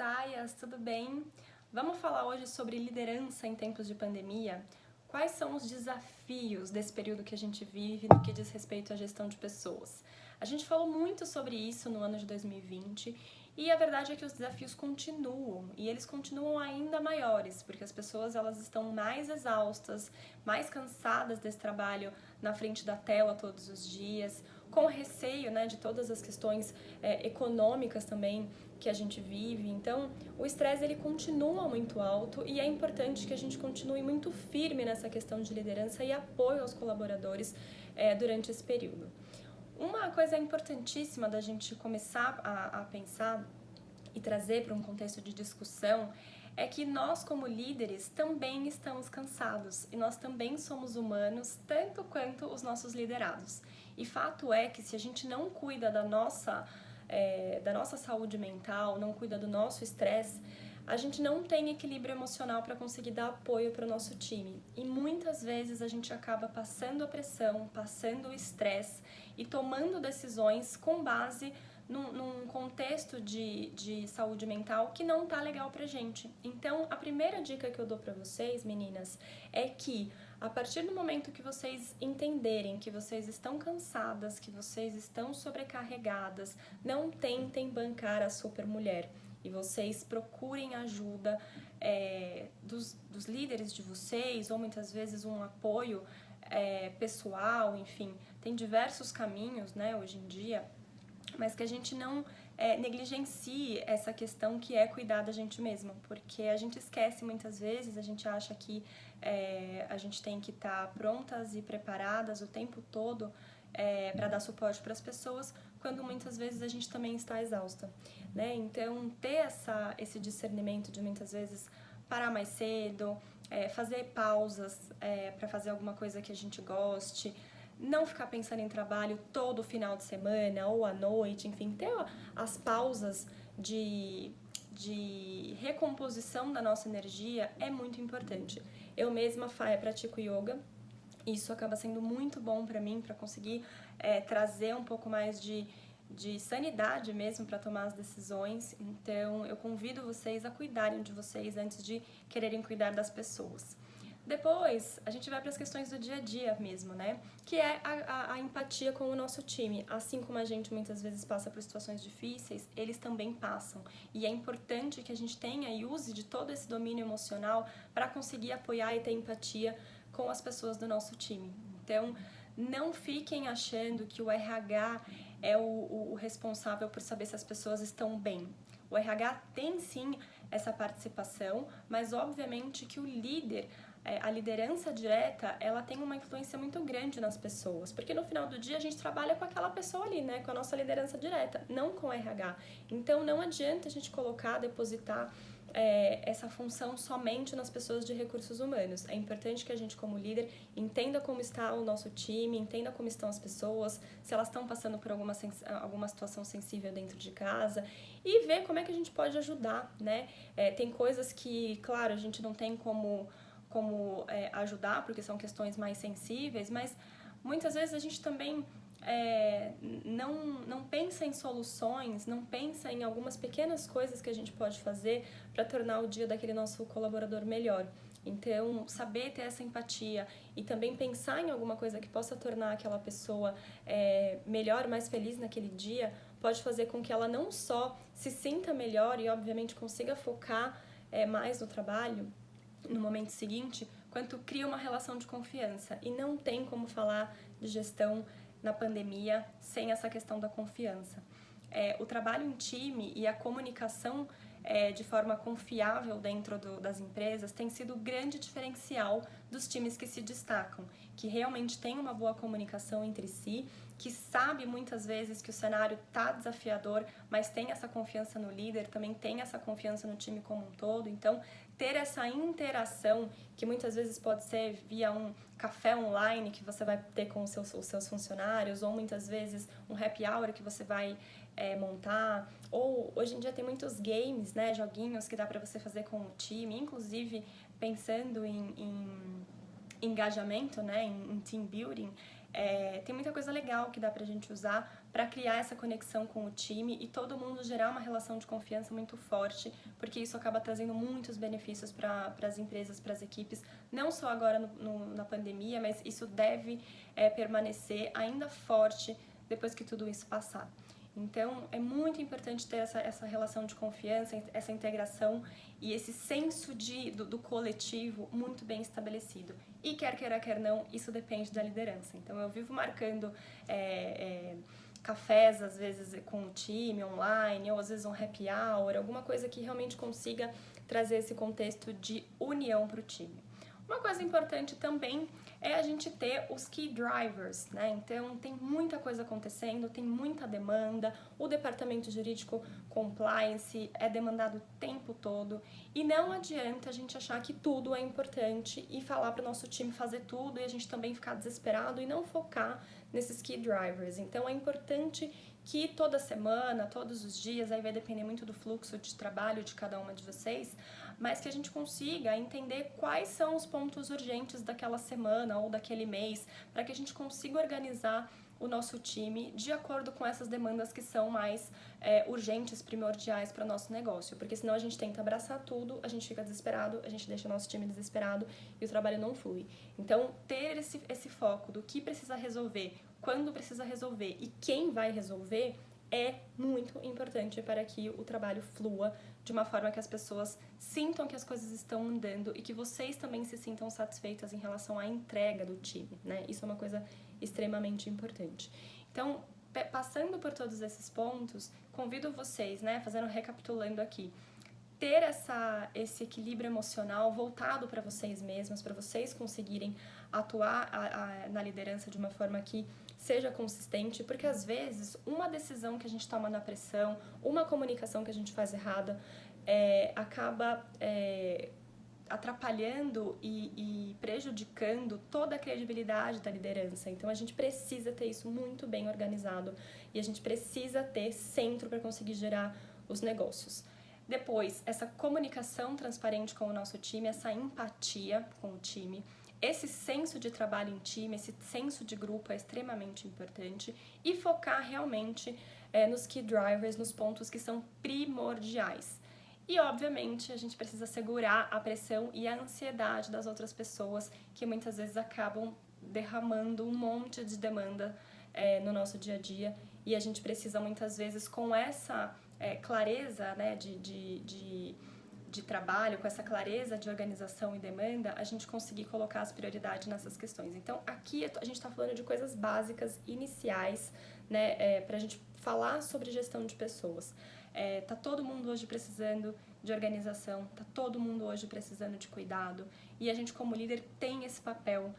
Saias, tudo bem? Vamos falar hoje sobre liderança em tempos de pandemia. Quais são os desafios desse período que a gente vive no que diz respeito à gestão de pessoas? A gente falou muito sobre isso no ano de 2020 e a verdade é que os desafios continuam e eles continuam ainda maiores, porque as pessoas elas estão mais exaustas, mais cansadas desse trabalho na frente da tela todos os dias, com receio, né, de todas as questões econômicas também que a gente vive. Então, o estresse ele continua muito alto e é importante que a gente continue muito firme nessa questão de liderança e apoio aos colaboradores durante esse período. Uma coisa importantíssima da gente começar a pensar e trazer para um contexto de discussão é que nós, como líderes, também estamos cansados e nós também somos humanos, tanto quanto os nossos liderados. E fato é que se a gente não cuida da nossa saúde mental, não cuida do nosso estresse, a gente não tem equilíbrio emocional para conseguir dar apoio para o nosso time. E muitas vezes a gente acaba passando a pressão, passando o estresse e tomando decisões com base num contexto de saúde mental que não tá legal pra gente. Então, a primeira dica que eu dou pra vocês, meninas, é que a partir do momento que vocês entenderem que vocês estão cansadas, que vocês estão sobrecarregadas, não tentem bancar a supermulher. E vocês procurem ajuda dos líderes de vocês, ou muitas vezes um apoio pessoal, enfim. Tem diversos caminhos, né, hoje em dia, mas que a gente não negligencie essa questão que é cuidar da gente mesma, porque a gente esquece muitas vezes, a gente acha que a gente tem que estar prontas e preparadas o tempo todo para dar suporte para as pessoas, quando muitas vezes a gente também está exausta, né? Então, ter esse discernimento de muitas vezes parar mais cedo, fazer pausas para fazer alguma coisa que a gente goste, não ficar pensando em trabalho todo final de semana ou à noite, enfim, ter as pausas de recomposição da nossa energia é muito importante. Eu mesma pratico yoga, isso acaba sendo muito bom para mim, para conseguir trazer um pouco mais de sanidade mesmo para tomar as decisões. Então, eu convido vocês a cuidarem de vocês antes de quererem cuidar das pessoas. Depois, a gente vai para as questões do dia a dia mesmo, né? Que é a empatia com o nosso time. Assim como a gente muitas vezes passa por situações difíceis, eles também passam. E é importante que a gente tenha e use de todo esse domínio emocional para conseguir apoiar e ter empatia com as pessoas do nosso time. Então, não fiquem achando que o RH é o responsável por saber se as pessoas estão bem. O RH tem sim essa participação, mas obviamente que o líder, a liderança direta, ela tem uma influência muito grande nas pessoas, porque no final do dia a gente trabalha com aquela pessoa ali, né, com a nossa liderança direta, não com o RH. Então não adianta a gente depositar essa função somente nas pessoas de recursos humanos. É importante que a gente, como líder, entenda como está o nosso time, entenda como estão as pessoas, se elas estão passando por alguma situação sensível dentro de casa e ver como é que a gente pode ajudar, né? Tem coisas que, claro, a gente não tem como ajudar, porque são questões mais sensíveis, mas muitas vezes a gente também não pensa em soluções, não pensa em algumas pequenas coisas que a gente pode fazer para tornar o dia daquele nosso colaborador melhor. Então, saber ter essa empatia e também pensar em alguma coisa que possa tornar aquela pessoa melhor, mais feliz naquele dia, pode fazer com que ela não só se sinta melhor e, obviamente, consiga focar mais no trabalho no momento seguinte, quanto cria uma relação de confiança. E não tem como falar de gestão na pandemia sem essa questão da confiança. O trabalho em time e a comunicação de forma confiável dentro das empresas tem sido o grande diferencial dos times que se destacam, que realmente tem uma boa comunicação entre si, que sabe muitas vezes que o cenário está desafiador, mas tem essa confiança no líder, também tem essa confiança no time como um todo. Então, ter essa interação, que muitas vezes pode ser via um café online que você vai ter com os seus funcionários, ou muitas vezes um happy hour que você vai montar, ou hoje em dia tem muitos games, né, joguinhos que dá para você fazer com o time, inclusive pensando em engajamento, né, em team building. Tem muita coisa legal que dá pra gente usar para criar essa conexão com o time e todo mundo gerar uma relação de confiança muito forte, porque isso acaba trazendo muitos benefícios para as empresas, para as equipes, não só agora na pandemia, mas isso deve permanecer ainda forte depois que tudo isso passar. Então, é muito importante ter essa relação de confiança, essa integração e esse senso do coletivo muito bem estabelecido. E quer queira, quer não, isso depende da liderança. Então, eu vivo marcando cafés, às vezes, com o time online, ou às vezes um happy hour, alguma coisa que realmente consiga trazer esse contexto de união para o time. Uma coisa importante também é a gente ter os key drivers, né? Então, tem muita coisa acontecendo, tem muita demanda, o departamento jurídico compliance é demandado o tempo todo e não adianta a gente achar que tudo é importante e falar para o nosso time fazer tudo e a gente também ficar desesperado e não focar nesses key drivers. Então, é importante que toda semana, todos os dias, aí vai depender muito do fluxo de trabalho de cada uma de vocês, mas que a gente consiga entender quais são os pontos urgentes daquela semana ou daquele mês, para que a gente consiga organizar o nosso time de acordo com essas demandas que são mais urgentes, primordiais para o nosso negócio, porque senão a gente tenta abraçar tudo, a gente fica desesperado, a gente deixa o nosso time desesperado e o trabalho não flui. Então, ter esse foco do que precisa resolver, quando precisa resolver e quem vai resolver é muito importante para que o trabalho flua de uma forma que as pessoas sintam que as coisas estão andando e que vocês também se sintam satisfeitas em relação à entrega do time, né? Isso é uma coisa extremamente importante. Então, passando por todos esses pontos, convido vocês, né, recapitulando aqui, ter esse equilíbrio emocional voltado para vocês mesmos, para vocês conseguirem atuar na liderança de uma forma que seja consistente, porque às vezes uma decisão que a gente toma na pressão, uma comunicação que a gente faz errada, acaba atrapalhando e prejudicando toda a credibilidade da liderança. Então a gente precisa ter isso muito bem organizado e a gente precisa ter centro para conseguir gerar os negócios. Depois, essa comunicação transparente com o nosso time, essa empatia com o time, esse senso de trabalho em time, esse senso de grupo é extremamente importante e focar realmente nos key drivers, nos pontos que são primordiais. E, obviamente, a gente precisa segurar a pressão e a ansiedade das outras pessoas que muitas vezes acabam derramando um monte de demanda no nosso dia a dia e a gente precisa muitas vezes com essa clareza, né, de trabalho, com essa clareza de organização e demanda, a gente conseguir colocar as prioridades nessas questões. Então, aqui a gente está falando de coisas básicas, iniciais, né, para a gente falar sobre gestão de pessoas. Tá todo mundo hoje precisando de organização, tá todo mundo hoje precisando de cuidado, e a gente como líder tem esse papel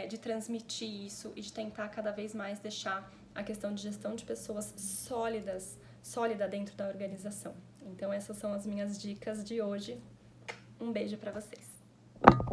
de transmitir isso e de tentar cada vez mais deixar a questão de gestão de pessoas sólida dentro da organização. Então essas são as minhas dicas de hoje. Um beijo para vocês.